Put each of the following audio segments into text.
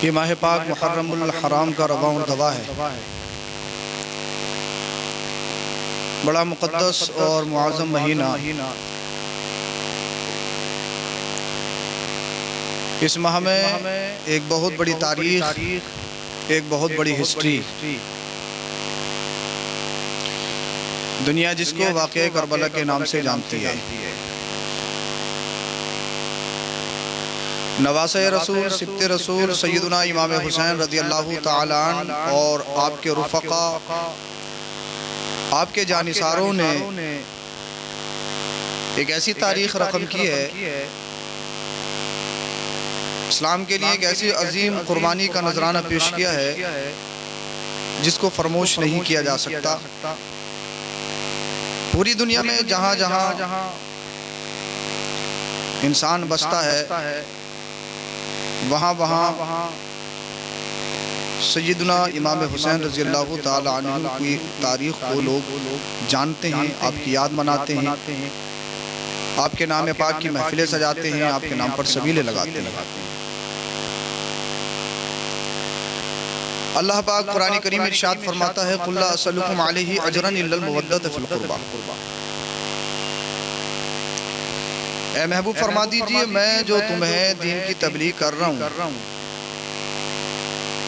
یہ ماہ پاک محرم الحرام کا رواں اور دوا ہے، بڑا مقدس اور معظم مہینہ۔ اس ماہ میں ایک بہت بڑی تاریخ، ایک بہت بڑی ہسٹری، دنیا جس کو واقعہ کربلا کے نام سے جانتی ہے۔ نواسہ رسول، سبط رسول سیدنا امام حسین رضی اللہ تعالیٰ عنہ اور آپ کے رفقا، آپ کے جانثاروں نے ایک ایسی تاریخ رقم کی ہے، اسلام کے لیے ایک ایسی عظیم قربانی کا نذرانہ پیش کیا ہے جس کو فراموش نہیں کیا جا سکتا۔ پوری دنیا میں جہاں جہاں انسان بستا ہے، وہاں سیدنا امام حسین رضی اللہ تعالیٰ عنہ کی تاریخ کو لوگ جانتے ہیں، آپ کی یاد مناتے ہیں، آپ کے نام پاک کی محفلیں سجاتے ہیں، آپ کے نام پر سبیلیں لگاتے ہیں۔ اللہ پاک قرآن کریم ارشاد فرماتا ہے قُلْ لَا أَسْأَلُكُمْ عَلَيْهِ أَجْرًا إِلَّا الْمَوَدَّةَ فِي الْقُرْبَى۔ اے محبوب فرما دیجئے میں جو تمہیں دین کی تبلیغ کر رہا ہوں،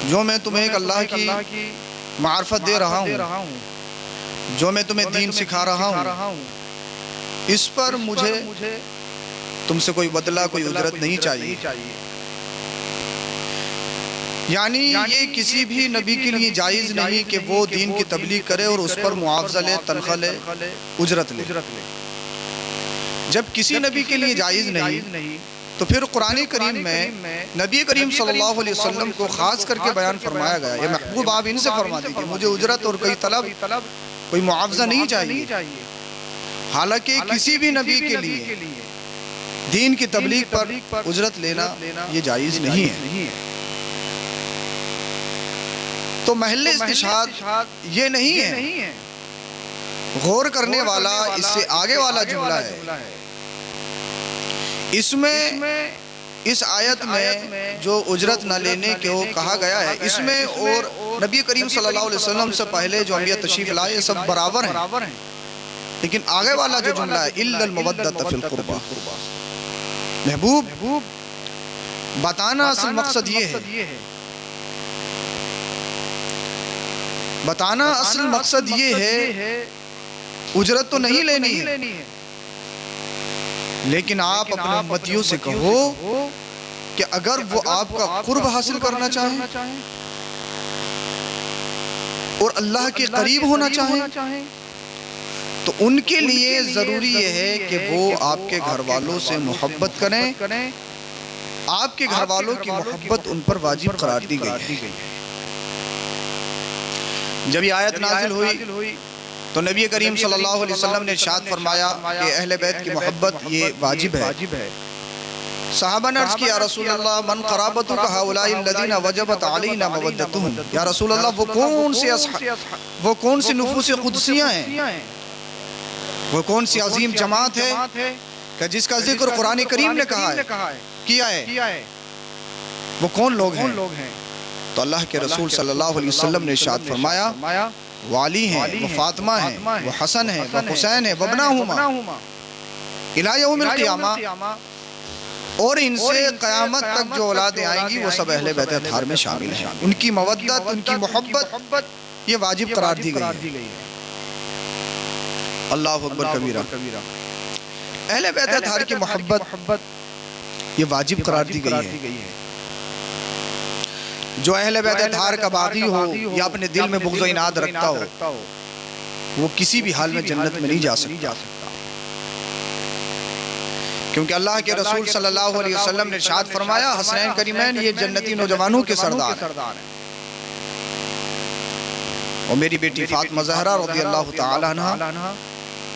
جو میں تمہیں ایک اللہ کی معرفت دے رہا ہوں، جو میں تمہیں دین سکھا رہا ہوں، اس پر مجھے تم سے کوئی بدلہ، کوئی اجرت نہیں چاہیے۔ یعنی یہ کسی بھی نبی کے لیے جائز نہیں کہ وہ دین کی تبلیغ کرے اور اس پر معاوضہ لے، تنخواہ لے، اجرت لے۔ جب کسی نبی کے لیے جائز نہیں تو پھر قرآن کریم میں نبی کریم صلی اللہ علیہ وسلم کو خاص کر کے بیان فرمایا گیا، یہ محبوب آپ ان سے فرما دیجئے مجھے اجرت اور کوئی طلب، کوئی معاوضہ نہیں چاہیے۔ حالانکہ کسی بھی نبی کے لیے دین کی تبلیغ پر اجرت لینا یہ جائز نہیں ہے۔ تو محل استشہاد یہ نہیں ہے، غور کرنے والا اس سے آگے والا جملہ ہے۔ اس میں اس آیت میں جو اجرت نہ لینے کو کہا گیا ہے، اس میں اور نبی کریم صلی اللہ علیہ وسلم سے پہلے جو انبیاء تشریف لائے سب برابر ہیں، لیکن آگے والا جو جملہ ہے إِلَّا الْمَوَدَّةَ فِي الْقُرْبَى، محبوب بتانا اصل مقصد یہ ہے، بتانا اصل مقصد یہ ہے، اجرت تو نہیں لینی ہے، لیکن آپ اپنے امتیوں سے کہو کہ اگر وہ آپ کا قرب حاصل کرنا چاہیں اور اللہ کے قریب ہونا چاہیں تو ان کے لیے ضروری یہ ہے کہ وہ آپ کے گھر والوں سے محبت کریں۔ آپ کے گھر والوں کی محبت ان پر واجب قرار دی گئی ہے۔ جب یہ آیت نازل ہوئی تو نبی کریم صلی اللہ علیہ وسلم نے ارشاد فرمایا کہ اہل بیت کی محبت یہ واجب ہے۔ صحابہ نے عرض کیا یا رسول اللہ من قرابتک ہؤلاء الذین وجبت علینا مودتہم، یا رسول اللہ وہ کون سی نفوس قدسیاں ہیں، وہ کون سی عظیم جماعت ہے کہ جس کا ذکر قرآن کریم نے کیا ہے، وہ کون لوگ ہیں؟ تو اللہ کے رسول صلی اللہ علیہ وسلم نے ارشاد فرمایا وہ علی ہیں، وہ فاطمہ ہیں، وہ حسن ہیں، وہ حسین ہیں، وابناہما الی یوم القیامہ، اور ان سے قیامت تک جو اولادیں آئیں گی وہ سب اہل بیت اطہار میں شامل ہیں۔ ان کی مودت، ان کی محبت یہ واجب قرار دی گئی ہے۔ اللہ اکبر کبیرہ، اہل بیت اطہار کی محبت یہ واجب قرار دی گئی ہے۔ جو اہل بیت اطہار کا باغی ہو یا اپنے دل میں بغض و عناد رکھتا ہو وہ کسی بھی حال میں جنت میں نہیں جا سکتا، کیونکہ اللہ کے رسول صلی اللہ علیہ وسلم نے ارشاد فرمایا حسنین کریمین یہ جنتی نوجوانوں کے سردار ہیں، اور میری بیٹی فاطمہ زہرا رضی اللہ تعالی عنہ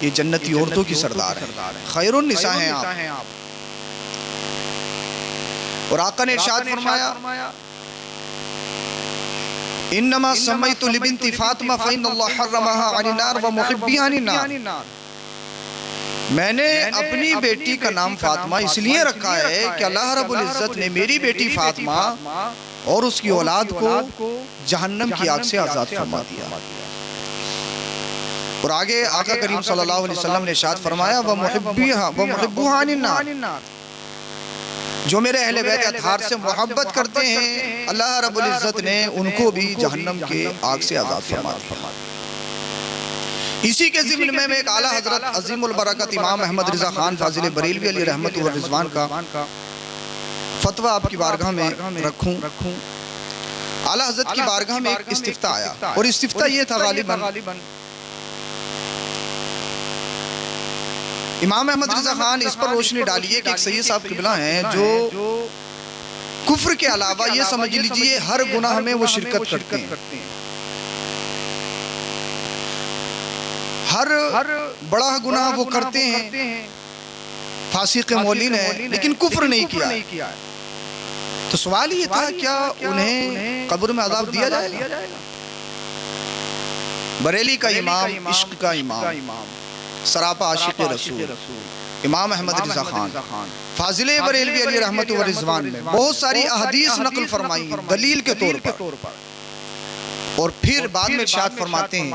یہ جنتی عورتوں کی سردار ہیں، خیر النساء ہیں آپ۔ اور آقا نے ارشاد فرمایا انما سمیت لبنت فاطمہ فإن اللہ حرمها عن النار ومحبیها عن النار، میں نے اپنی بیٹی کا نام فاطمہ اس لیے رکھا ہے کہ اللہ رب العزت نے میری بیٹی فاطمہ اور اس کی اولاد کو جہنم کی آگ سے آزاد فرما دیا. اور آگے آقا کریم صلی اللہ علیہ وسلم نے ارشاد فرمایا وَمُحِبُّهَا عَنِ النَّارِ، جو میرے اہل بیت اطہار سے محبت کرتے ہیں اللہ رب العزت نے ان کو بھی جہنم کے آگ سے آزاد فرما دیا. اسی کے ضمن میں ایک اعلیٰ حضرت عظیم البرکت امام احمد رضا خان فاضل بریلوی علیہ رحمت و رضوان کا فتویٰ آپ کی بارگاہ میں رکھوں. اعلیٰ حضرت کی بارگاہ میں ایک استفتاء آیا اور استفتاء یہ تھا غالباً امام احمد رضا خان اس پر روشنی ڈالیے کہ ایک سید صاحب قبلہ ہیں جو کفر کے علاوہ یہ سمجھ لیجئے ہر گناہ میں وہ شرکت کرتے ہیں، ہر بڑا گناہ وہ کرتے ہیں، فاسق مولین ہیں لیکن کفر نہیں کیا. تو سوال یہ تھا کیا انہیں قبر میں عذاب دیا جائے گا؟ بریلی کا امام، عشق کا امام، سراپا عاشق رسول امام احمد رضا خان فاضل بریلوی علیہ رحمت و رضوان میں بہت ساری احادیث نقل فرمائی دلیل کے طور پر، اور پھر بعد میں ارشاد فرماتے ہیں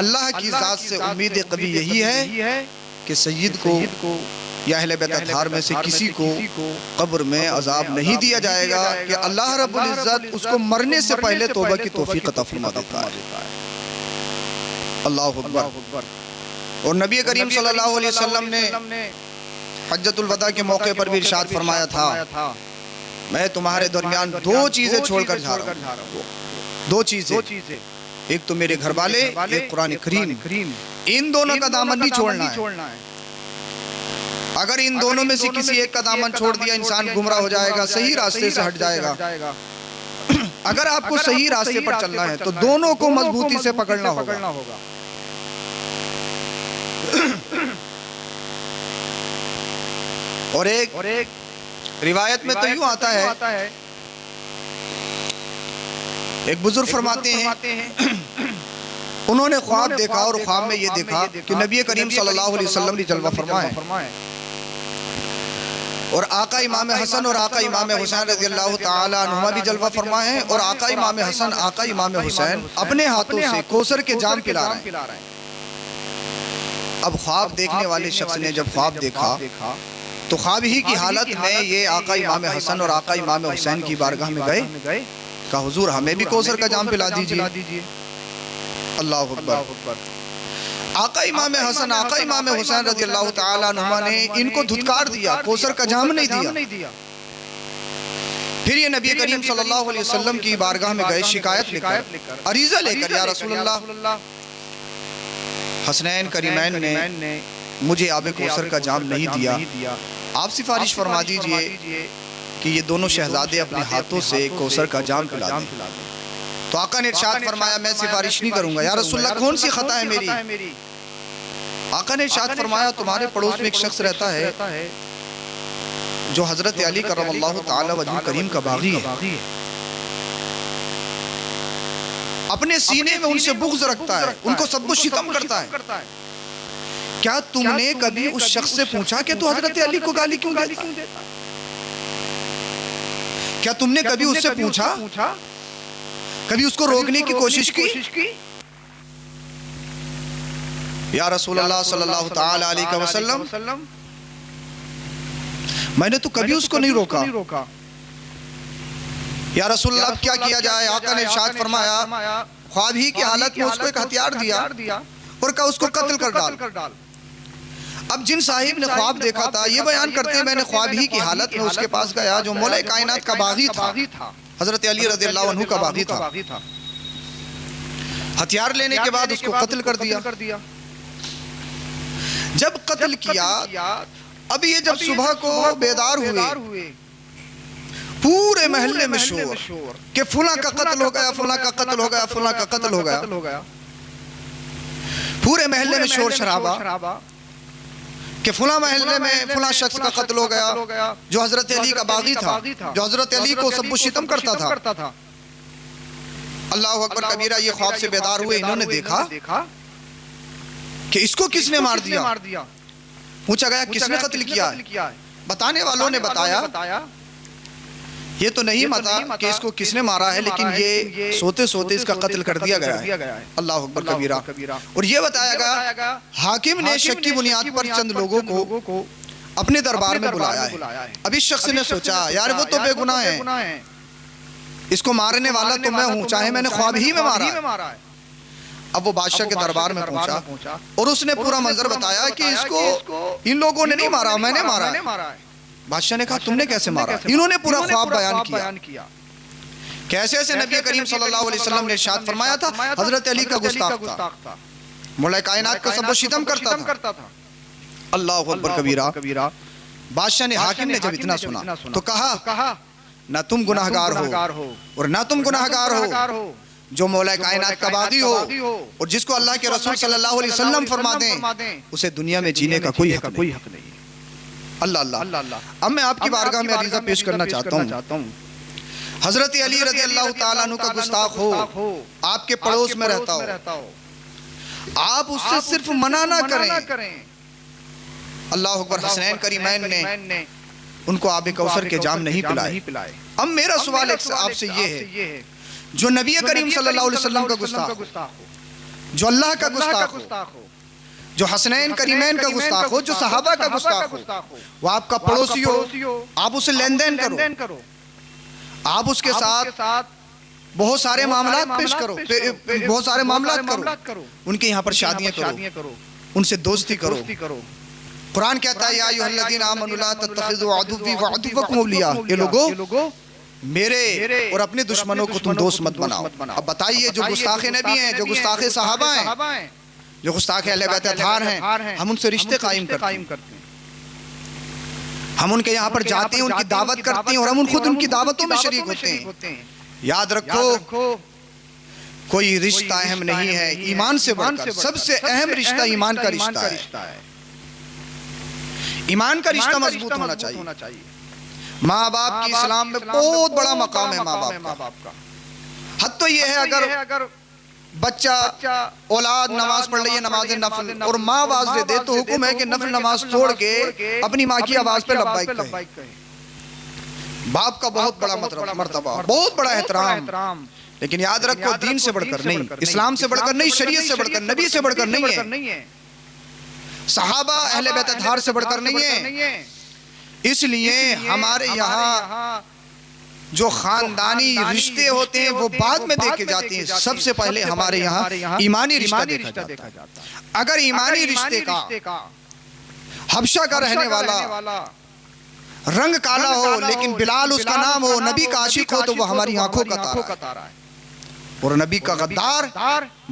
اللہ کی ذات سے امید کبھی یہی ہے کہ سید کو یا اہل بیت اطہار میں سے کسی کو قبر میں عذاب نہیں دیا جائے گا کہ اللہ رب العزت اس کو مرنے سے پہلے توبہ کی توفیق عطا فرما دیتا ہے. اللہ اکبر. اور نبی کریم صلی اللہ علیہ وسلم نے حجۃ الوداع کے موقع پر بھی ارشاد فرمایا تھا میں تمہارے درمیان دو چیزیں چھوڑ کر جا رہا ہوں. دو چیزیں، ایک تو میرے گھر والے، ایک قرآن کریم. ان دونوں کا دامن نہیں چھوڑنا ہے. اگر ان دونوں میں سے کسی ایک کا دامن چھوڑ دیا انسان گمراہ ہو جائے گا، صحیح راستے سے ہٹ جائے گا. اگر آپ کو صحیح راستے پر چلنا ہے تو دونوں کو مضبوطی سے پکڑنا ہوگا. اور ایک روایت میں تو یوں آتا ہے، ایک بزرگ فرماتے ہیں انہوں نے خواب دیکھا اور خواب میں یہ دیکھا کہ نبی کریم صلی اللہ علیہ وسلم نے جلوہ فرمائے اور آقا امام حسن اور آقا امام حسین رضی اللہ تعالی عنہما بھی جلوہ فرمائے ہیں، اور آقا امام حسن آقا امام حسین اپنے ہاتھوں سے کوثر کے جام پلا رہے ہیں. اب خواب دیکھنے والے شخص نے جب خواب دیکھا تو خواب ہی کی حالت میں یہ آقا امام حسن اور آقا امام حسین کی بارگاہ میں گئے، کہا حضور ہمیں بھی کوثر کا جام پلا دیجئے. اللہ اکبر. آقا امام حسن آقا امام حسین رضی اللہ تعالی عنہما نے ان کو دھتکار دیا، کوثر کا جام نہیں دیا. پھر یہ نبی کریم صلی اللہ علیہ وسلم کی بارگاہ میں گئے شکایت لے کر، عریضہ لے کر، یا رسول اللہ حسنین کریمین نے مجھے آب کوثر کا جام نہیں دیا، آپ سفارش فرما دیجئے کہ یہ دونوں شہزادے اپنے ہاتھوں سے کوثر کا جام پلا دیں. تو آقا نے ارشاد فرمایا میں سفارش نہیں کروں گا. یا رسول اللہ کون سی خطا ہے میری؟ آقا نے ارشاد فرمایا تمہارے پڑوس میں ایک شخص رہتا ہے جو حضرت علی کرم اللہ تعالی وجہ کریم کا باغی ہے، اپنے سینے میں ان سے بغض رکھتا ہے، ان کو سب و شتم کرتا ہے. کیا تم نے کبھی اس شخص سے پوچھا کہ تو حضرت علی کو گالی کیوں دیتا ہے؟ کیا تم نے کبھی اس سے پوچھا، کبھی اس کو روکنے کی کوشش کی؟ یا رسول اللہ صلی اللہ تعالی علیہ وسلم میں نے تو کبھی اس کو نہیں روکا. یا رسول اللہ کیا کیا جائے؟ آقا نے ارشاد فرمایا خواب ہی کی حالت میں اس کو ایک ہتھیار دیا اور کہا اس کو قتل کر ڈال. اب جن صاحب نے خواب دیکھا تھا یہ بیان کرتے ہیں میں نے خواب ہی کی حالت میں اس کے پاس گیا جو مولا کائنات کا باغی تھا، حضرت علی رضی اللہ عنہ کا باغی تھا. ہتھیار لینے کے بعد اس کو قتل کر دیا. جب قتل کیا اب یہ جب صبح کو بیدار ہوئے پورے محلے میں شور کہ فلاں کا قتل ہو گیا، فلاں کا قتل ہو گیا، فلاں کا قتل ہو گیا. پورے محلے میں شور شرابہ کہ فلاں محلے میں فلاں شخص کا قتل ہو گیا جو حضرت علی کا باغی تھا، جو حضرت علی کو سب و شتم کرتا تھا. اللہ اکبر کبیرہ. یہ خواب سے بیدار ہوئے، انہوں نے دیکھا کہ اس کو کس نے مار دیا. پوچھا گیا کس نے قتل کیا ہے؟ بتانے والوں نے بتایا یہ تو نہیں متا کہ اس کو کس نے مارا ہے، لیکن یہ سوتے سوتے اس کا قتل کر دیا گیا ہے۔ اللہ اکبر کبیرہ۔ اور یہ بتایا گیا حاکم نے شک کی بنیاد پر چند لوگوں کو اپنے دربار میں بلایا ہے۔ اب اس شخص نے سوچا یار وہ تو بے گناہ ہے، اس کو مارنے والا تو میں ہوں، چاہے میں نے خواب ہی میں مارا ہے۔ اب وہ بادشاہ کے دربار میں پہنچا اور اس نے پورا منظر بتایا کہ اس کو ان لوگوں نے نہیں مارا، میں نے مارا ہے۔ بادشاہ نے کہا تم نے کیسے مارا؟ انہوں نے پورا خواب بیان کیا۔ کیسے ایسے نبی کریم صلی اللہ علیہ وسلم نے ارشاد فرمایا تھا حضرت علی کا گستاخ تھا، مولا کائنات کا سب و شتم کرتا تھا۔ اللہ اکبر کبیرہ۔ بادشاہ نے حاکم نے جب اتنا سنا تو کہا نہ تم گناہگار ہو اور نہ تم گناہگار ہو، جو مولا کائنات کا باغی ہو اور جس کو اللہ کے رسول صلی اللہ علیہ وسلم فرما دیں اسے دنیا میں جینے کا کوئی حق نہیں۔ اللہ اللہ۔ اب میں آپ کی بارگاہ میں عریضہ پیش کرنا چاہتا ہوں، حضرت علی رضی اللہ تعالیٰ عنہ کا گستاخ ہو، آپ کے پڑوس میں رہتا ہو، آپ اس سے صرف منع نہ کریں۔ اللہ اکبر۔ حسنین کریمین نے ان کو آب کوثر کے جام نہیں پلائے۔ اب میرا سوال آپ سے یہ ہے، جو نبی کریم صلی اللہ علیہ وسلم کا گستاخ ہو، جو اللہ کا گستاخ ہو، جو حسنین کریمین کا گستاخ ہو، جو صحابہ کا گستاخ ہو، وہ آپ کا پڑوسی ہو، آپ اسے لین دین کرو، آپ اس کے ساتھ بہت سارے معاملات پیش کرو، بہت سارے معاملات کرو، ان کے یہاں پر شادیاں کرو، ان سے دوستی کرو۔ قرآن کہتا ہے یا ایھا الذین آمنوا لا تتخذوا عدوی وعدوکم اولیاء، یہ لوگوں میرے اور اپنے دشمنوں کو تم دوست مت بناؤ۔ اب بتائیے جو گستاخ نبی ہیں، جو گستاخ صحابہ ہیں، جو گستاخ اہل بیت اطہار ہیں، ہم ان سے رشتے قائم کرتے ہیں، ہم ان کے یہاں پر جاتے ہیں، ان کی دعوت کرتے ہیں اور ہم خود ان کی دعوتوں میں شریک ہوتے ہیں۔ یاد رکھو کوئی رشتہ اہم نہیں ہے ایمان سے بڑھ کر، سب سے اہم رشتہ ایمان کا رشتہ ہے۔ ایمان کا رشتہ مضبوط ہونا چاہیے۔ ماں باپ کی اسلام میں بہت بڑا مقام ہے ماں باپ کا۔ حد تو یہ ہے اگر بچہ اولاد نماز پڑھ رہی ہے، نماز نفل، اور ماں آواز دے دے تو حکم ہے کہ نفل نماز چھوڑ کے اپنی ماں کی آواز پہ لبیک کہے۔ باپ کا بہت بڑا مرتبہ، بہت بڑا احترام، لیکن یاد رکھو دین سے بڑھ کر نہیں، اسلام سے بڑھ کر نہیں، شریعت سے بڑھ کر، نبی سے بڑھ کر نہیں ہے، صحابہ اہل بیت اطہار سے بڑھ کر نہیں ہے۔ اس لیے ہمارے یہاں جو خاندانی رشتے ہوتے ہیں وہ بعد میں دیکھے جاتے ہیں، سب سے پہلے ہمارے یہاں ایمانی رشتہ دیکھا جاتا ہے۔ اگر ایمانی رشتے کا حبشہ کا رہنے والا رنگ کالا ہو لیکن بلال اس کا نام ہو، نبی کا عاشق ہو، تو وہ ہماری آنکھوں کا تارا ہے۔ اور نبی کا غدار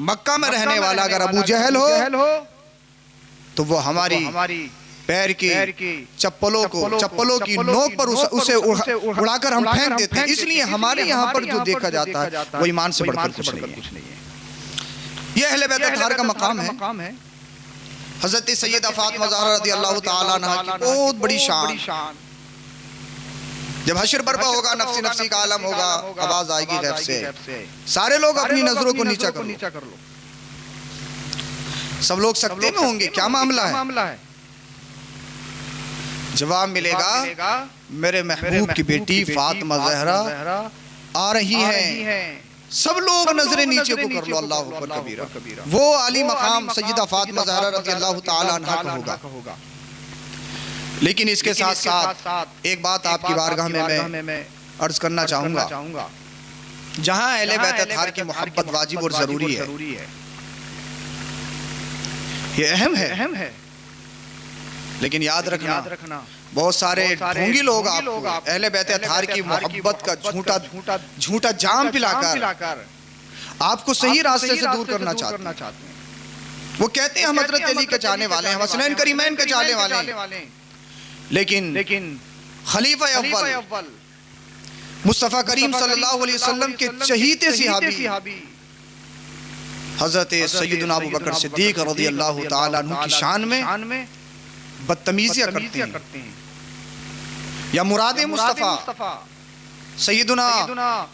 مکہ میں رہنے والا اگر ابو جہل ہو تو وہ ہماری پیر کی چپلوں کی نوک پر اسے اڑا کر ہم پھینک دیتے ہیں۔ اس لیے ہمارے یہاں پر جو دیکھا جاتا ہے وہ ایمان سے بڑھ کر کچھ نہیں ہے۔ یہ اہل بیت اطہار کا مقام ہے۔ حضرت سیدہ فاطمہ زہرا رضی اللہ تعالیٰ عنہ کی بہت بڑی شان۔ جب حشر برپا ہوگا، نفسی نفسی کا عالم ہوگا، آواز آئے گی غیب سے، سارے لوگ اپنی نظروں کو نیچا کر لو۔ سب لوگ سکتے میں ہوں گے، کیا معاملہ ہے؟ جواب ملے گا میرے محبوب کی بیٹی فاطمہ زہرا آ رہی ہیں، سب لوگ نظریں نیچے کو کر لو۔ اللہ اکبر کبیرہ۔ وہ عالی مقام سیدہ فاطمہ زہرا رضی اللہ تعالیٰ عنہ کا ہوگا۔ لیکن اس کے ساتھ ساتھ ایک بات آپ کی بارگاہ میں میں عرض کرنا چاہوں گا، جہاں اہل بیت اطہار کی محبت واجب اور ضروری ہے، یہ اہم ہے، لیکن یاد رکھنا بہت سارے ڈھونگی لوگ آپ کو اہل بیت اطہار کی محبت کا جھوٹا جام پلا کر آپ کو صحیح راستے سے دور کرنا چاہتے ہیں۔ وہ کہتے ہیں ہم حضرت علی کے چاہنے والے ہیں، ہم حسنین کریمین کے چاہنے والے ہیں، لیکن خلیفہ اول مصطفیٰ کریم صلی اللہ علیہ وسلم کے چہیتے صحابی حضرت سیدنا ابو بکر صدیق رضی اللہ تعالیٰ عنہ کی شان میں بدتمیزیاں کرتے ہیں، یا مراد مصطفیٰ سیدنا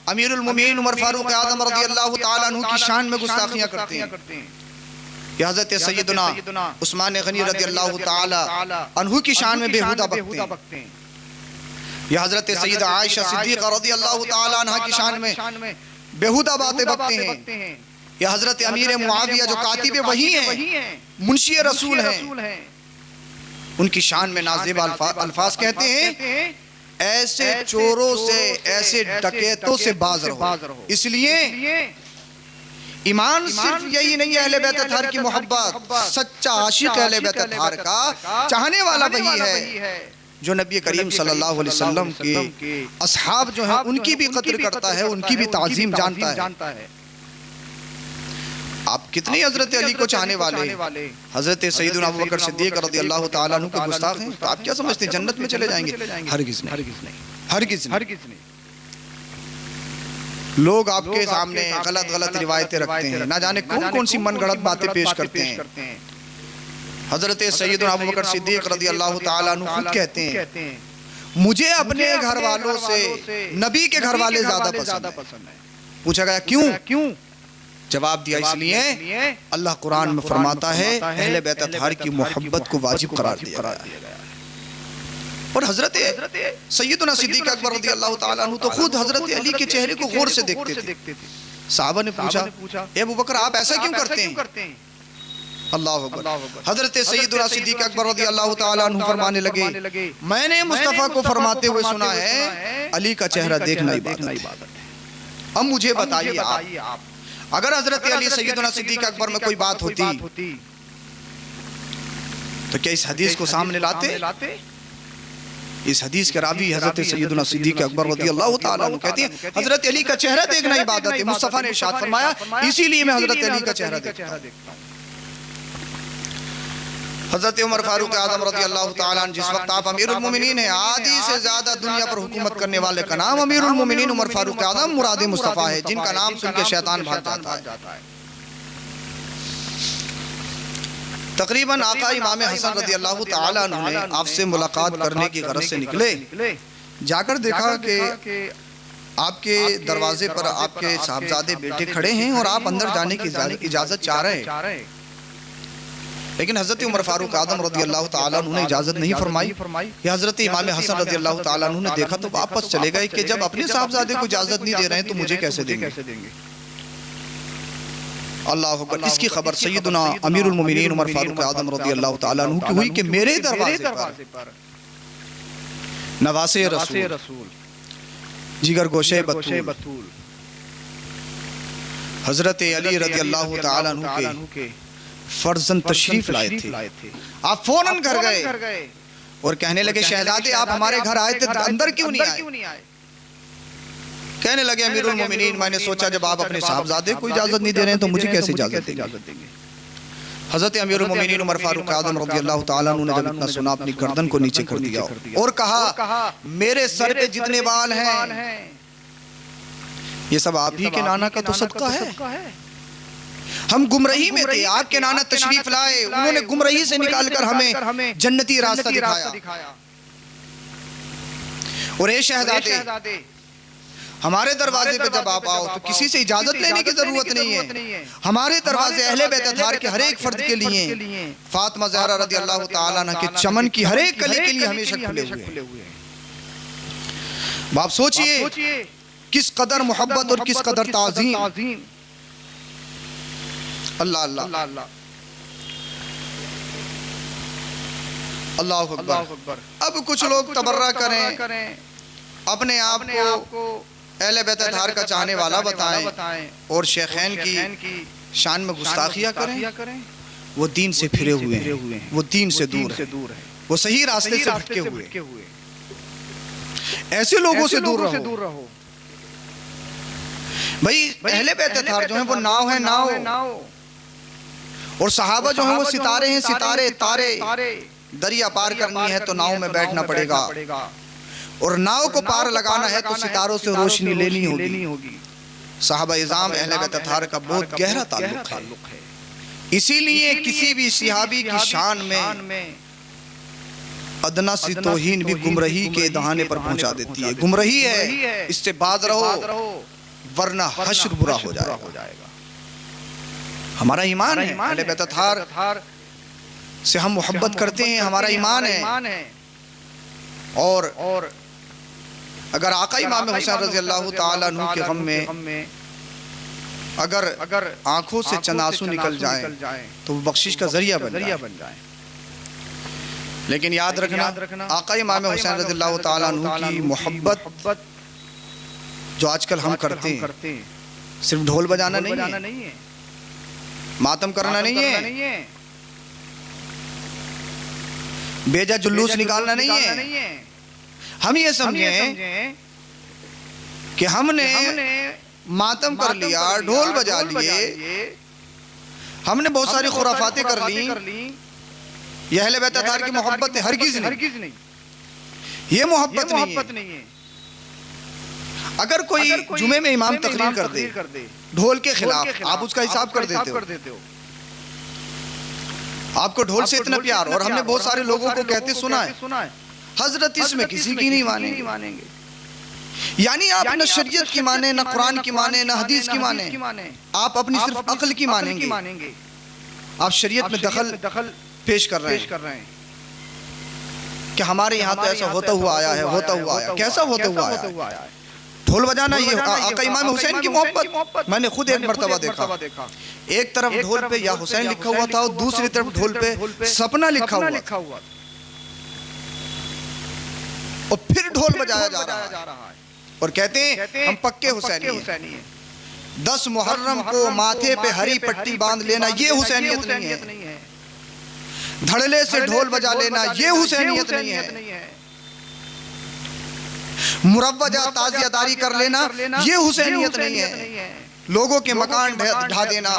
امیر المومنین عمر فاروق اعظم رضی اللہ تعالیٰ عنہ کی شان میں گستاخیاں کرتے ہیں۔ کہ حضرت سیدنا عثمان غنی رضی اللہ تعالی عنہ کی شان میں بیہودہ بکتے ہیں، یا حضرت سیدہ عائشہ صدیقہ رضی اللہ تعالی عنہ کی شان میں بیہودہ باتیں بکتے ہیں، یا حضرت امیر معاویہ جو کاتب وحی ہیں، منشی رسول ہیں، ان کی شان میں نازیب الفاظ کہتے ہیں ایسے چوروں سے، ایسے ڈکیتوں سے باز رہو۔ اس لیے ایمان صرف یہی نہیں ہے اہل بیت اطہار کی محبت، سچا عاشق اہل بیت اطہار کا چاہنے والا وہی ہے جو نبی کریم صلی اللہ علیہ وسلم کے اصحاب جو ہیں ان کی بھی قدر کرتا ہے، ان کی بھی تعظیم جانتا ہے۔ آپ کتنے حضرت علی کو چاہنے والے، حضرت سیدنا ابوبکر صدیق رضی اللہ تعالیٰ عنہ کے گستاخ ہیں، تو آپ کیا سمجھتے ہیں جنت میں چلے جائیں گے؟ ہرگز نہیں۔ لوگ آپ کے سامنے غلط روایتیں رکھتے ہیں، نہ جانے کون سی من گھڑت باتیں پیش کرتے ہیں۔ حضرت سیدنا ابوبکر صدیق رضی اللہ تعالیٰ عنہ خود کہتے ہیں مجھے اپنے گھر والوں سے نبی کے گھر والے زیادہ پسند ہیں۔ پوچھا گیا کیوں؟ جواب دیا اس لیے اللہ قرآن میں فرماتا ہے اہل بیت اطہار کی محبت کو واجب قرار دیا گیا۔ اور حضرت سیدنا صدیق اکبر رضی اللہ تعالیٰ عنہ تو خود حضرت علی کے چہرے کو غور سے دیکھتے تھے۔ صحابہ نے پوچھا اے ابوبکر آپ ایسا کیوں کرتے ہیں؟ اللہ اکبر۔ حضرت سیدنا صدیق اکبر رضی اللہ تعالیٰ عنہ فرمانے لگے میں نے مصطفیٰ کو فرماتے ہوئے سنا ہے علی کا چہرہ دیکھنا عبادت ہے۔ اب مجھے بتائیے آپ اگر حضرت علی سیدنا صدیق اکبر میں کوئی بات ہوتی تو کیا اس حدیث کو سامنے لاتے؟ اس حدیث کے راوی حضرت سیدنا صدیق اکبر رضی اللہ تعالیٰ عنہ کہتے ہیں حضرت علی کا چہرہ دیکھنا عبادت ہے۔ مصطفیٰ نے ارشاد فرمایا اسی لیے میں حضرت علی کا چہرہ دیکھتا ہوں۔ حضرت عمر فاروق اعظم رضی اللہ تعالیٰ عنہ جس وقت آپ امیر المومنین ہیں، آدھی سے زیادہ دنیا پر حکومت کرنے والے کا نام امیر المومنین عمر فاروق اعظم مراد مصطفیٰ ہے، جن کا نام سن کے شیطان بھاگ جاتا ہے۔ تقریباً آقا امام حسن رضی اللہ تعالیٰ عنہ نے آپ سے ملاقات کرنے کی غرض سے نکلے، جا کر دیکھا کہ آپ کے دروازے پر آپ کے صاحبزادے بیٹے کھڑے ہیں اور آپ اندر جانے کی اجازت چاہ رہے ہیں، لیکن حضرت عمر فاروق اعظم رضی اللہ تعالیٰ عنہ نے اجازت نہیں فرمائی۔ یا حضرت امام حسن رضی اللہ تعالیٰ عنہ نے دیکھا تو واپس چلے گئے کہ جب اپنے صاحبزادے کو اجازت نہیں دے رہے ہیں تو مجھے کیسے دیں گے؟ اللہ اکبر۔ اس کی خبر سیدنا امیر المومنین عمر فاروق اعظم رضی اللہ تعالیٰ عنہ کی ہوئی کہ میرے دروازے پر نواسے رسول جگر گوشے بطول حضرت علی رضی اللہ تعالیٰ عنہ کے فرزند تشریف لائے تھے۔ آپ فوراً گھر گئے اور کہنے لگے شہزادے آپ ہمارے گھر آئے تھے اندر کیوں نہیں آئے؟ کہنے لگے امیر المومنین میں نے سوچا جب آپ اپنے صاحبزادے کو اجازت نہیں دے رہے ہیں تو مجھے کیسے اجازت دیں گے؟ حضرت امیر المومنین عمر فاروق اعظم رضی اللہ تعالیٰ عنہ نے جب اتنا سنا اپنی گردن کو نیچے کر دیا اور کہا میرے سر پہ جتنے بال ہیں یہ سب آپ ہی کے نانا کا تو صدقہ ہے۔ ہم گمراہی میں تھے، آپ کے نانا تشریف لائے، انہوں نے گمراہی سے نکال کر ہمیں جنتی راستہ دکھایا۔ اور اے شہزادے ہمارے دروازے پہ جب آپ آؤ تو کسی سے اجازت لینے کی ضرورت نہیں ہے، ہمارے دروازے اہل بیت اطہار کے ہر ایک فرد کے لیے، فاطمہ زہرا رضی اللہ تعالیٰ عنہ کے چمن کی ہر ایک کلی کے لیے ہمیشہ کھلے ہوئے ہیں۔ آپ سوچئے کس قدر محبت اور کس قدر تعظیم۔ اللہ اللہ اللہ اکبر۔ اب کچھ لوگ تبرہ کریں، اپنے آپ کو اہل بیت اطہار کا چاہنے والا بتائیں اور شیخین کی شان میں گستاخیاں کریں، وہ دین سے پھرے ہوئے ہیں، وہ دین سے دور ہیں، وہ صحیح راستے سے بھٹکے ہوئے۔ ایسے لوگوں سے دور رہو۔ بھئی اہل بیت اطہار جو ہیں وہ ناؤ ہیں، ناؤ، اور صحابہ جو ہیں وہ ستارے ہیں، ستارے تارے۔ دریا پار کرنی ہے تو ناؤ میں بیٹھنا پڑے گا، اور ناؤ کو پار لگانا ہے تو ستاروں سے روشنی لینی ہوگی۔ صحابہ اعظام اہل بیت اطہار کا بہت گہرا تعلق ہے، اسی لیے کسی بھی صحابی کی شان میں ادنا سی توہین بھی گمراہی کے دہانے پر پہنچا دیتی ہے۔ گمراہی ہے، اس سے باز رہو ورنہ حشر برا ہو جائے گا۔ ہمارا ایمان ہے، اہل بیت اطہار سے ہم محبت کرتے ہیں، ہمارا ایمان ہے۔ اور اگر آقا امام حسین رضی اللہ تعالیٰ عنہ کے غم میں اگر آنکھوں سے چند آنسو نکل جائیں تو وہ بخشش کا ذریعہ بن جائیں۔ لیکن یاد رکھنا آقا امام حسین رضی اللہ تعالیٰ عنہ کی محبت جو آج کل ہم کرتے ہیں صرف ڈھول بجانا نہیں ہے، ماتم کرنا نہیں ہے، بیجا جلوس نکالنا نہیں ہے۔ ہم یہ سمجھیں کہ ہم نے ماتم کر لیا، ڈھول بجا لیے، ہم نے بہت ساری خرافاتیں کر لیں، یہ اہل بیت اطہار کی محبت ہے؟ ہرگز نہیں، یہ محبت نہیں ہے۔ اگر کوئی جمعے میں امام تقریر کر دے ڈھول کے خلاف، آپ اس کا حساب کر دیتے ہو، آپ کو ڈھول سے اتنا پیار، اور ہم نے بہت سارے لوگوں کو کہتے سنا ہے حضرت اس میں کسی کی نہیں مانیں گے۔ یعنی آپ نہ شریعت کی مانیں، نہ قرآن کی مانیں، نہ حدیث کی مانیں، آپ اپنی صرف عقل کی مانیں گے۔ آپ شریعت میں دخل پیش کر رہے ہیں کہ ہمارے یہاں تو ایسا ہوتا ہوا آیا ہے، کیسا ہوتا ہوا آیا ہے؟ ڈھول بجانا یہ آقا امام حسین کی محبت۔ میں نے خود ایک مرتبہ دیکھا، ایک طرف ڈھول پہ یا حسین لکھا ہوا تھا اور دوسری طرف ڈھول پہ سپنا لکھا ہوا، اور پھر ڈھول بجایا جا رہا ہے اور کہتے ہیں ہم پکے حسینی ہیں۔ 10 محرم کو ماتھے پہ ہری پٹی باندھ لینا یہ حسینیت نہیں ہے، دھڑلے سے ڈھول بجا لینا یہ حسینیت نہیں ہے، مروجہ تازیہ داری کر لینا یہ حسینیت نہیں ہے، لوگوں کے مکان ڈھا دینا،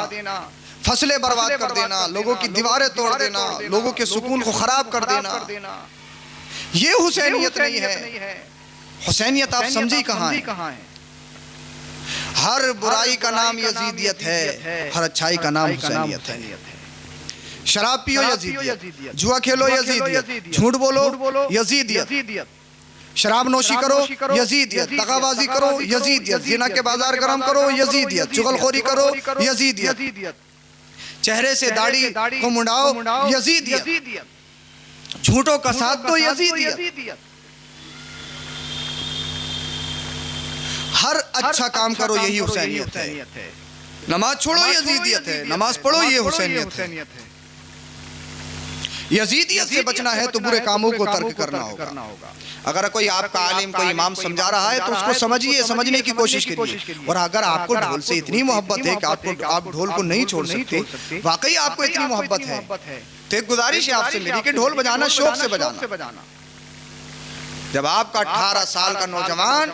فصلیں برباد کر دینا، لوگوں کی دیواریں توڑ دینا، لوگوں کے سکون کو خراب کر دینا یہ حسینیت نہیں ہے۔ حسینیت آپ سمجھی کہاں ہے؟ ہر برائی کا نام یزیدیت ہے، ہر اچھائی کا نام حسینیت ہے۔ شراب پیو یزیدیت، جوا کھیلو یزیدیت، جھوٹ بولو یزیدیت، شراب نوشی کرو یزیدیت، دغا بازی کرو یزیدیت، زنا کے بازار گرم کرو یزیدیت، چغل خوری کرو یزیدیت، چہرے سے داڑھی کو منڈاؤ یزیدیت، جھوٹوں کا ساتھ دو یزیدیت، ہر اچھا کام کرو یہی حسینیت ہے، نماز چھوڑو یزیدیت ہے، نماز پڑھو یہ حسینیت ہے۔ یزیدیت سے بچنا ہے تو برے کاموں کو ترک کرنا ہوگا۔ اگر کوئی آپ کا عالم کوئی امام سمجھا رہا ہے تو اس کو سمجھیے، سمجھنے کی کوشش کریے، اور اگر آپ کو ڈھول سے اتنی محبت ہے کہ آپ ڈھول کو نہیں چھوڑ سکتے، واقعی آپ کو اتنی محبت ہے تو ایک گزارش ہے آپ سے میری کہ ڈھول بجانا شوق سے بجانا۔ جب آپ کا 18 سال کا نوجوان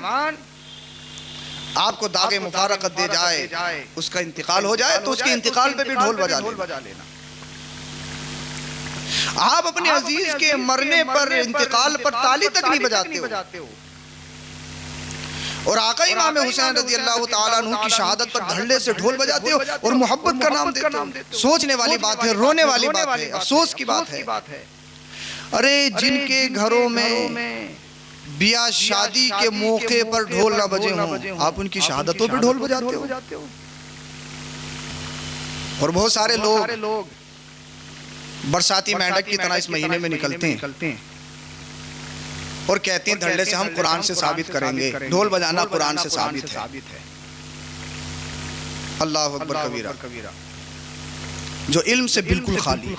آپ کو داغ مفارقت دے جائے، اس کا انتقال ہو جائے تو اس کے انتقال پہ بھی ڈھول بجا لینا۔ آپ اپنے عزیز کے مرنے پر، انتقال پر تالی تک نہیں بجاتے ہو، اور آقا امام حسین رضی اللہ تعالیٰ عنہ کی شہادت پر دھڑلے سے ڈھول بجاتے ہو اور محبت کا نام دیتے ہو۔ سوچنے والی بات ہے، رونے والی بات ہے، افسوس کی بات ہے۔ ارے جن کے گھروں میں بیاہ شادی کے موقع پر ڈھول نہ بجے ہوں، آپ ان کی شہادتوں پہ ڈھول بجاتے ہو۔ اور بہت سارے لوگ برساتی مینڈک کی طرح اس مہینے میں نکلتے ہیں اور کہتے ہیں دھڑلے سے ہم قرآن سے ثابت کریں گے، ڈھول بجانا قرآن سے ثابت ہے۔ اللہ اکبر کبیرہ۔ جو علم سے بالکل خالی،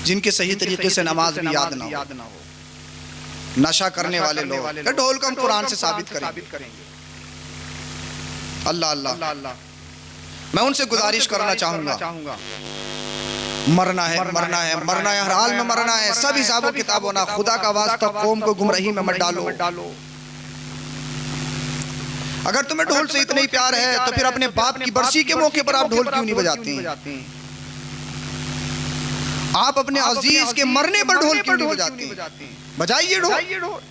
جن کے صحیح طریقے سے نماز بھی یاد نہ ہو، نشہ کرنے والے لوگ، ڈھول کو ہم قرآن سے ثابت کریں گے۔ اللہ میں ان سے گزارش کرنا چاہوں گا، مرنا ہے ہر حال میں مرنا ہے، سب حساب و کتاب ہونا، خدا کا واسطہ قوم کو گمراہی میں مت ڈالو۔ اگر تمہیں ڈھول سے اتنا ہی پیار ہے تو پھر اپنے باپ کی برسی کے موقع پر آپ ڈھول کیوں نہیں بجاتے ہیں؟ آپ اپنے عزیز کے مرنے پر ڈھول کیوں نہیں بجاتے ہیں؟ بجائیے ڈھول۔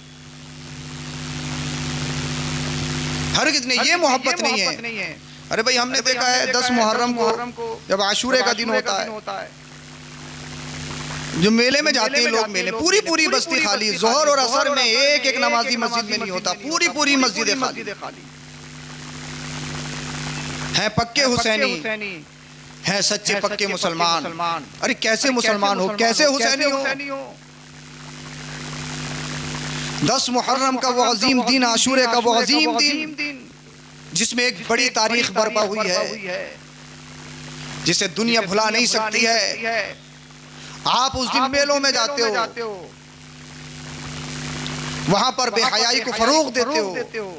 ہرگز نہیں، یہ محبت نہیں ہے۔ ارے بھائی ہم نے دیکھا ہے 10 محرم کو جب عاشورے کا دن ہوتا ہے، جو میلے میں جاتے ہیں لوگ، میلے پوری بستی خالی، ظہر اور عصر میں ایک نمازی مسجد میں نہیں ہوتا، پوری مسجد خالی۔ ہیں پکے حسینی، ہیں سچے پکے مسلمان۔ ارے کیسے مسلمان ہو، کیسے حسینی ہو؟ 10 محرم کا وہ عظیم دن، عاشورے کا وہ عظیم دن جس میں ایک بڑی تاریخ برپا ہوئی ہے جسے دنیا بھلا نہیں سکتی ہے۔ آپ اس دن میلوں میں جاتے ہو، وہاں پر بے حیائی کو فروغ دیتے ہو،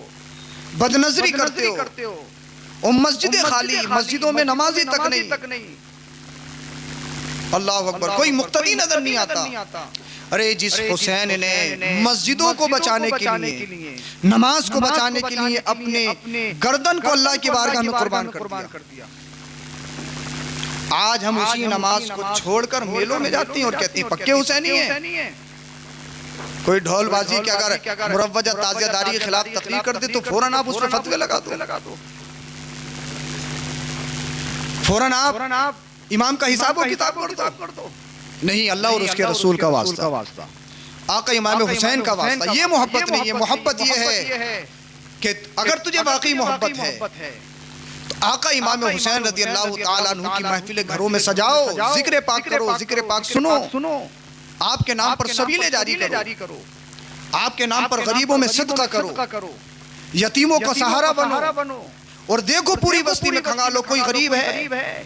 بدنظری کرتے ہو، اور مسجد خالی، مسجدوں میں نمازی تک نہیں۔ اللہ اکبر، کوئی مقتدی نظر نہیں آتا۔ ارے جس حسین نے مسجدوں کو بچانے کے لیے، نماز کو بچانے کے لیے اپنے گردن کو اللہ کی بارگاہ میں قربان کر دیا، آج ہم اسی نماز کو چھوڑ کر میلوں میں جاتے ہیں اور کہتے ہیں پکے حسینی ہیں۔ کوئی ڈھول بازی کے اگر مروجہ تازیہ داری کے خلاف تقریر کر دے تو فوراً آپ اس پر فتوے لگا دو، فوراً آپ امام کا حساب و کتاب کر دو۔ نہیں، اللہ اور اس کے رسول کا واسطہ، آقا امام حسین کا واسطہ۔ یہ محبت نہیں ہے، محبت یہ ہے کہ اگر تجھے واقعی محبت ہے تو آقا امام حسین رضی اللہ تعالیٰ عنہ کی محفل گھروں میں سجاؤ، ذکر پاک کرو، ذکر پاک سنو، آپ کے نام پر سبیلیں جاری کرو، آپ کے نام پر غریبوں میں صدقہ کرو، یتیموں کا سہارا بنو، اور دیکھو پوری بستی میں کھنگالو کوئی غریب ہے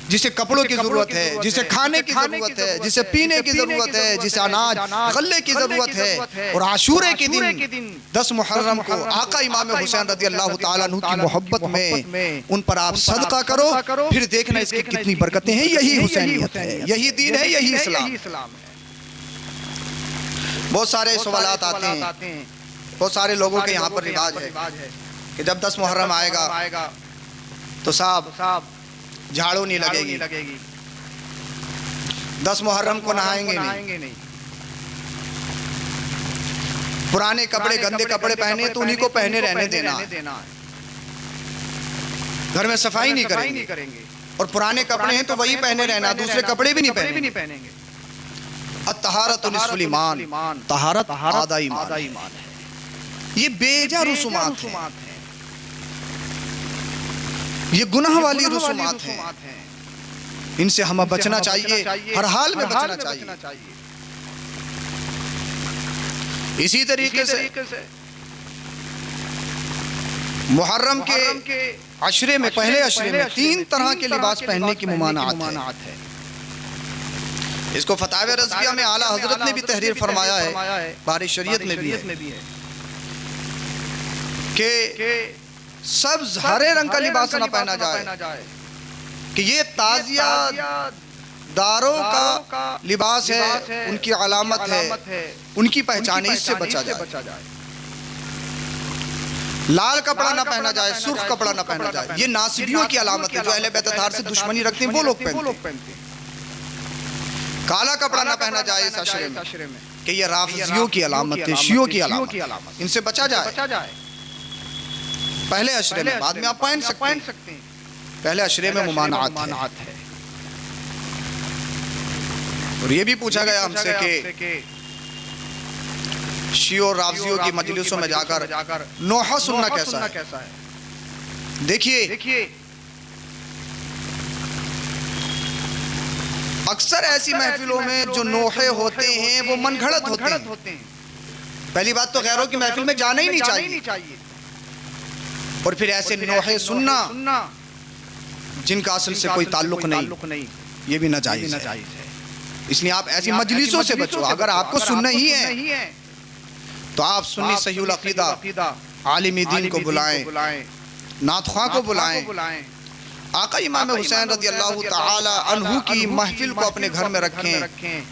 جسے کپڑوں کی ضرورت ہے، جسے کھانے کی ضرورت ہے، جسے پینے کی ضرورت ہے، جسے اناج غلے کی ضرورت ہے۔ اور عاشورے کے دن 10 محرم کو آقا امام حسین رضی اللہ تعالیٰ عنہ کی محبت میں ان پر آپ صدقہ کرو، پھر دیکھنا اس کی کتنی برکتیں ہیں۔ یہی حسینیت ہے، یہی دین ہے، یہی اسلام ہے۔ بہت سارے سوالات آتے ہیں، بہت سارے لوگوں کے یہاں پر رواج ہے کہ جب 10 محرم آئے گا تو صاحب جھاڑو نہیں لگے گی، 10 محرم کو نہائیں گے نہیں، پرانے کپڑے گندے کپڑے پہنے تو انہی کو پہنے رہنے دینا ہے، گھر میں صفائی نہیں کریں گے، اور پرانے کپڑے ہیں تو وہی پہنے رہنا، دوسرے کپڑے بھی نہیں پہنیں گے۔ الطہارۃ نصف الایمان، طہارت آدھا ایمان ہے۔ یہ بیجا رسومات ہیں، یہ گناہ والی رسومات ہیں، ان سے ہمیں بچنا چاہیے، ہر حال میں بچنا چاہیے۔ اسی طریقے سے محرم کے عشرے میں، پہلے عشرے میں 3 طرح کے لباس پہننے کی ممانعت ہے۔ اس کو فتاوی رضویہ میں اعلیٰ حضرت نے بھی تحریر فرمایا ہے، باری شریعت میں بھی ہے کہ سبز ہرے رنگ کا لباس نہ پہنا جائے، کہ یہ تازیہ داروں کا لباس ہے، ان کی علامت ہے، ان کی پہچان ہے، اس سے بچا جائے۔ لال کپڑا نہ پہنا جائے، سرخ کپڑا نہ پہنا جائے، یہ ناصبیوں کی علامت ہے، جو اہل بیت اطہار سے دشمنی رکھتے ہیں وہ لوگ پہنتے ہیں۔ کالا کپڑا نہ پہنا جائے اس عشرے میں، کہ یہ رافضیوں کی علامت ہے، شیعوں کی علامت، ان سے بچا جائے۔ پہلے عشرے میں، بعد میں آپ پہن سکتے ہیں، پہلے عشرے میں ممانعت ہے۔ اور یہ بھی پوچھا گیا ہم سے کہ شیعوں اور رافضیوں کی مجلسوں میں جا کر نوحہ سننا کیسا ہے؟ دیکھیے اکثر ایسی محفلوں میں جو نوحے ہوتے ہیں وہ من گھڑت ہوتے ہیں۔ پہلی بات تو غیروں کی محفل میں جانا ہی نہیں چاہیے، اور پھر ایسے نوحے سننا جن کا اصل سے کوئی تعلق نہیں، یہ بھی ناجائز ہے۔ اس لیے آپ ایسی مجلسوں سے بچو۔ اگر آپ کو سننا ہی ہے تو آپ سنی صحیح العقیدہ عالم دین کو بلائیں، نعت خواں کو بلائیں، آقا امام حسین رضی اللہ تعالی عنہ کی محفل کو اپنے گھر میں رکھیں،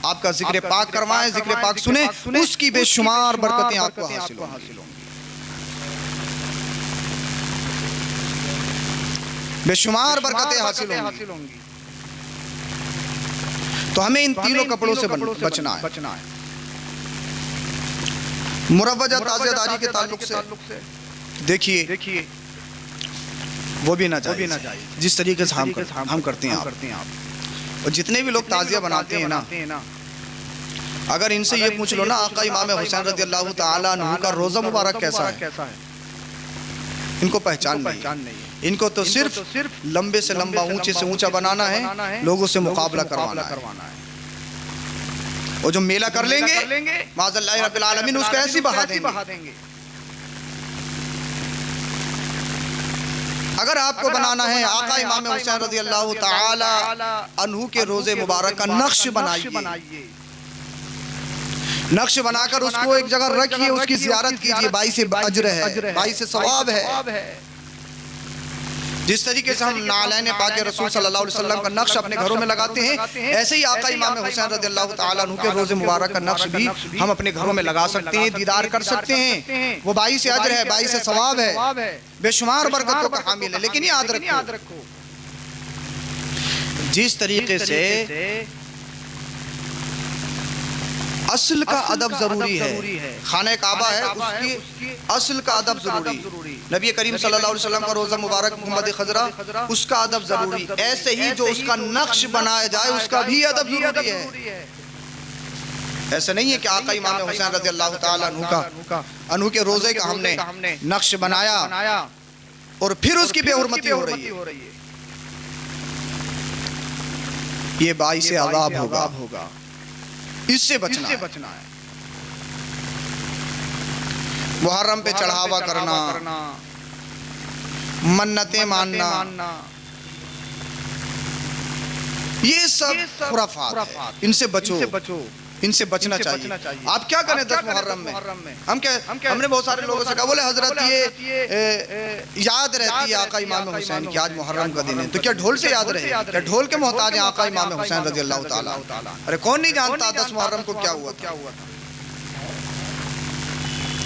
آپ کا ذکر پاک کروائیں، ذکر پاک سنیں، اس کی بے شمار برکتیں آپ کو حاصل ہوں گی، بے شمار برکتیں حاصل ہوں گی۔ تو ہمیں ان تینوں کپڑوں سے بچنا ہے۔ مروجہ تازیہ داری کے تعلق سے دیکھیے وہ بھی ناجائز جس طریقے سے ہم کرتے ہیں آپ، اور جتنے بھی لوگ تازیہ بناتے ہیں نا، اگر ان سے یہ پوچھ لو نا آقا امام حسین رضی اللہ تعالیٰ عنہ کا روزہ مبارک کیسا ہے، ان کو پہچان نہیں، ان کو تو صرف لمبے سے لمبا اونچے سے اونچا بنانا ہے، لوگوں سے مقابلہ کروانا ہے۔ وہ جو میلہ کر لیں گے معاذ اللہ رب العالمین اس کو ایسی بہا دیں گے۔ اگر آپ کو بنانا ہے آقا امام حسین رضی اللہ تعالی عنہ کے روزے مبارک کا نقش بنائیے، نقش بنا کر اس کو ایک جگہ رکھیے، اس کی زیارت کیجئے، باعث اجر ہے، باعث ثواب ہے۔ جس طریقے سے ہم نعلین پاک رسول صلی اللہ علیہ وسلم کا نقش اپنے گھروں میں لگاتے ہیں، ایسے ہی آقا امام حسین رضی اللہ تعالیٰ عنہ کے روز مبارک کا نقش بھی ہم اپنے گھروں میں لگا سکتے ہیں، دیدار کر سکتے ہیں۔ وہ باعث اجر ہے، باعث ثواب ہے، بے شمار برکتوں کا حامل ہے۔ لیکن یاد رکھو جس طریقے سے اصل کا ادب ضروری ہے، خانہ کعبہ ہے اس کی اصل کا ادب ضروری، نبی کریم صلی اللہ علیہ وسلم کا روزہ مبارک محمد خضرہ اس کا ادب ضروری، ایسے ہی جو اس کا نقش بنایا جائے اس کا بھی ادب ضروری ہے۔ ایسا نہیں ہے کہ آقا امام حسین رضی اللہ تعالیٰ عنہ کے روزے کا ہم نے نقش بنایا اور پھر اس کی بے حرمتی ہو رہی ہے، یہ باعث عذاب ہوگا، اس سے بچنا ہے۔ محرم پہ چڑھاوا کرنا، منتیں ماننا، یہ سب خرافات ہے، ان سے بچو، ان سے بچنا چاہیے۔ آپ کیا کریں 10 محرم میں؟ ہم نے بہت سارے لوگوں سے کہا، بولے حضرت یہ یاد رہتی ہے آقا امام حسین کی آج محرم کا دن ہے، تو کیا ڈھول سے یاد رہے؟ کیا ڈھول کے محتاج ہیں آقا امام حسین رضی اللہ تعالیٰ؟ ارے کون نہیں جانتا 10 محرم کو کیا ہوا تھا؟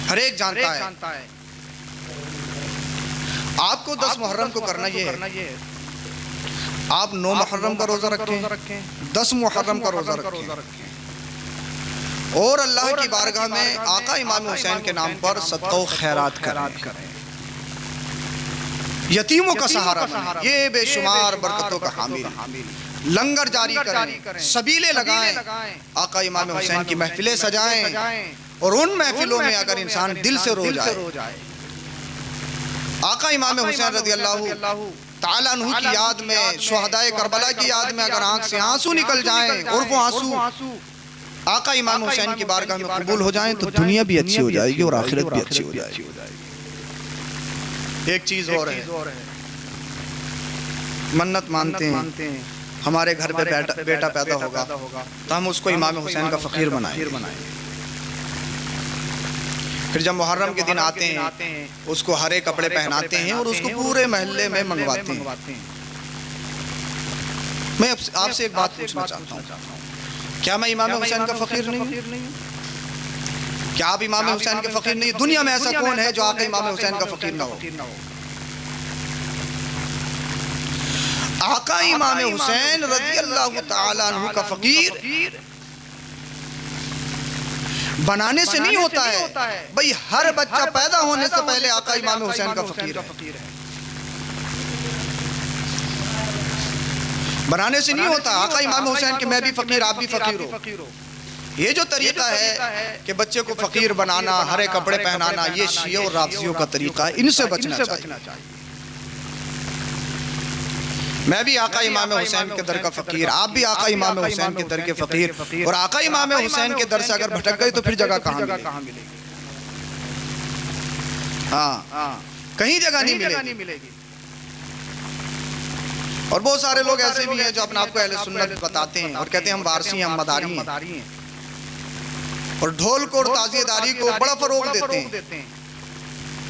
ہر ایک جانتا ہے۔ آپ کو 10 محرم کو کرنا یہ ہے، آپ 9 محرم کا روزہ رکھیں، 10 محرم کا روزہ رکھیں، اور اللہ کی بارگاہ میں آقا امام حسین کے نام پر صدقہ و خیرات کریں، یتیموں کا سہارا بنیں، یہ بے شمار برکتوں کا حامل، لنگر جاری کریں، سبیلے لگائیں، آقا امام حسین کی محفلیں سجائیں، اور ان محفلوں میں اگر انسان دل سے رو جائے، آقا امام حسین رضی اللہ تعالیٰ عنہ کی یاد میں، شہدائے کربلا کی یاد میں اگر آنکھ سے آنسو نکل جائیں اور وہ آنسو آقا امام حسین کی بارگاہ میں قبول ہو جائیں تو دنیا بھی اچھی ہو جائے گی اور آخرت بھی اچھی ہو جائے گی۔ ایک چیز اور ہے، منت مانتے ہیں ہمارے گھر پہ بیٹا پیدا ہوگا تو ہم اس کو امام حسین کا فقیر بنائیں، پھر جب محرم کے دن آتے ہیں اس کو ہرے کپڑے پہناتے ہیں اور اس کو پورے محلے میں منگواتے ہیں۔ میں آپ سے ایک بات پوچھنا چاہتا ہوں، کیا میں امام حسین کا فقیر نہیں ہوں؟ کیا آپ امام حسین کے فقیر نہیں؟ دنیا میں ایسا کون ہے جو آقا امام حسین کا فقیر نہ ہو؟ آقا امام حسین رضی اللہ تعالیٰ عنہ کا فقیر بنانے سے نہیں ہوتا ہے، بھئی ہر بچہ پیدا ہونے سے پہلے آقا امام حسین کا فقیر ہے، بنانے سے نہیں ہوتا۔ آقا امام حسین کہ میں بھی فقیر، آپ بھی فقیر ہو، یہ جو طریقہ ہے کہ بچے کو فقیر بنانا، ہرے کپڑے پہنانا، یہ شیعہ اور رافضیوں کا طریقہ ہے، ان سے بچنا چاہیے۔ میں بھی آقا امام حسین کے در کا فقیر، آپ بھی آقا امام حسین کے در کے فقیر، اور آقا امام حسین کے در سے اگر بھٹک گئی تو پھر جگہ کہاں ملے گی؟ ہاں، کہیں جگہ نہیں ملے گی۔ اور بہت سارے لوگ ایسے بھی ہیں جو اپنا آپ کو اہل سنت بتاتے ہیں اور کہتے ہیں ہم وارثی ہیں، ہم مداری ہیں، اور ڈھول کو اور تعزیہ داری کو بڑا فروغ دیتے ہیں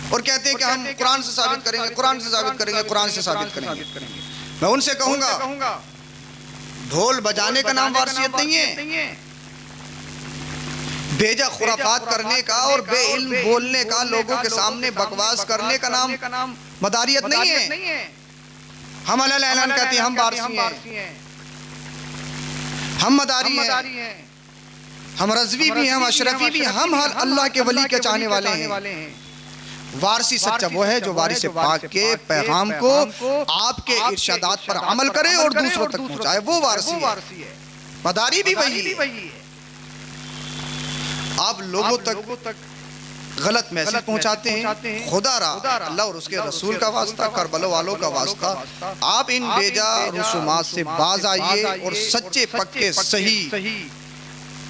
اور کہتے ہیں کہ ہم قرآن سے ثابت کریں گے، قرآن سے ثابت کریں گے، قرآن سے ثابت کریں گے۔ میں ان سے کہوں گا ڈھول بجانے کا نام وارثیت نہیں ہے، بیجا خرافات کرنے کا اور بے علم بولنے کا، لوگوں کے سامنے بکواس کرنے کا نام مداریت نہیں ہے۔ ہم علیہ اعلان کہتے ہیں ہم وارثی ہیں، ہم مداری ہیں، ہم رضوی بھی ہیں، ہم اشرفی بھی ہیں، ہم اللہ کے ولی کے چاہنے والے ہیں۔ وارثی سچا وہ ہے جو وارث پاک کے پیغام کو آپ کے ارشادات پر عمل کرے اور دوسروں تک پہنچائے، وہ وارثی ہے۔ مداری بھی وہی ہے۔ آپ لوگوں تک غلط میسج پہنچاتے ہیں، خدا را اللہ اور اس کے رسول کا واسطہ، کربلا والوں کا واسطہ آپ ان بیجا رسومات سے باز آئیے اور سچے پکے صحیح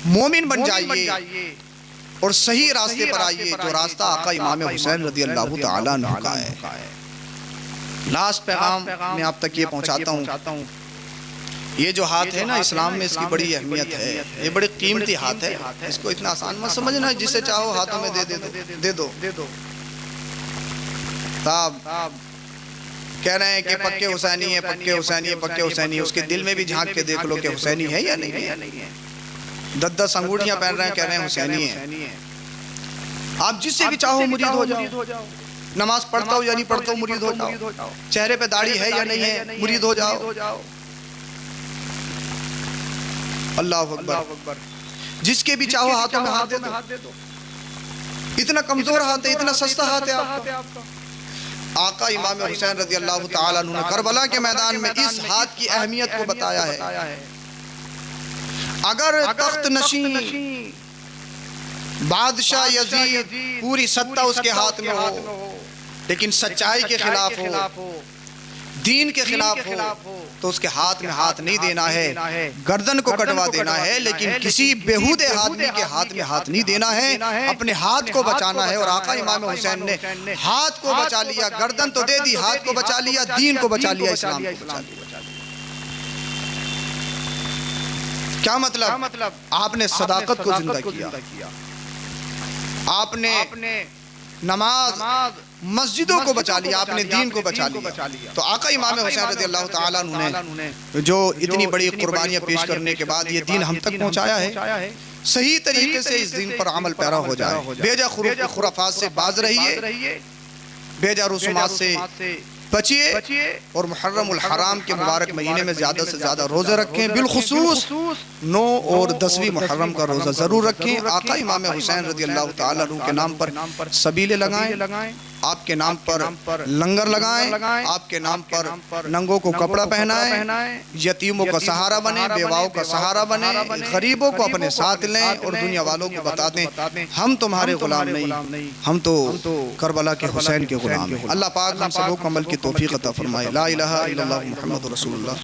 مومن بن جائیے اور صحیح راستے پر آئیے، جو راستہ آقا امام حسین رضی اللہ تعالیٰ عنہ کا ہے۔ لاسٹ پیغام میں آپ تک یہ پہنچاتا ہوں، یہ جو ہاتھ ہے نا اسلام میں اس کی بڑی اہمیت ہے، یہ بڑی قیمتی ہاتھ ہے، اس کو اتنا آسان مت سمجھنا جسے چاہو ہاتھوں میں دے دو۔ صاحب کہہ رہے ہیں کہ پکے حسینی ہے، پکے حسینی ہے، پکے حسینی ہے، اس کے دل میں بھی جھانک کے دیکھ لو کہ حسینی ہے یا نہیں ہے۔ 10 انگوٹھیاں پہن رہے ہیں، کہہ رہے ہیں حسینی ہے۔ آپ جس سے بھی چاہو مرید ہو جاؤ، نماز پڑھتا ہو یا نہیں پڑھتا ہو مرید ہو جاؤ، چہرے پہ داڑھی ہے یا نہیں ہے مرید ہو جاؤ۔ اللہ اکبر، جس کے بھی چاہو ہاتھوں میں ہاتھ دے دو، اتنا کمزور ہاتھ ہے، اتنا سستا ہاتھ ہے آپ کا۔ آقا امام حسین رضی اللہ تعالیٰ عنہ نے کربلا کے میدان میں اس ہاتھ کی اہمیت کو بتایا ہے۔ اگر تخت نشین بادشاہ یزید پوری ستہ اس کے ہاتھ میں ہو لیکن سچائی کے خلاف ہو، دین کے خلاف ہو، تو اس کے ہاتھ میں ہاتھ نہیں دینا ہے، گردن کو کٹوا دینا ہے، لیکن کسی بیہودے آدمی کے ہاتھ میں ہاتھ نہیں دینا ہے، اپنے ہاتھ کو بچانا ہے۔ اور آقا امام حسین نے ہاتھ کو بچا لیا، گردن تو دے دی، ہاتھ کو بچا لیا، دین کو بچا لیا، اسلام کو بچا لیا۔ کیا مطلب؟ آپ نے صداقت کو زندہ کیا، آپ نے نماز مسجدوں کو بچا لیا، آپ نے دین کو بچا لیا۔ تو آقا امام حسین رضی اللہ تعالیٰ عنہ نے جو اتنی بڑی قربانیاں پیش کرنے کے بعد یہ دین ہم تک پہنچایا ہے، صحیح طریقے سے اس دین پر عمل پیرا ہو جائے، بیجا خرافات سے باز رہیے، بیجا رسومات سے بچیے، اور محرم الحرام کے مبارک مہینے میں زیادہ سے زیادہ روزے رکھیں، بالخصوص 9 اور 10ویں محرم کا روزہ ضرور رکھیں۔ آقا امام حسین رضی اللہ تعالیٰ عنہ کے نام پر سبیلے لگائیں، آپ کے نام پر لنگر لگائیں، آپ کے نام پر ننگوں کو کپڑا پہنائیں، یتیموں کا سہارا بنیں، بیواؤں کا سہارا بنیں، غریبوں کو اپنے ساتھ لیں اور دنیا والوں کو بتا دیں ہم تمہارے غلام نہیں، ہم تو کربلا کے حسین کے غلام ہیں۔ اللہ پاک ہم سب کو عمل کی توفیق عطا فرمائے۔ لا الہ الا اللہ محمد رسول اللہ۔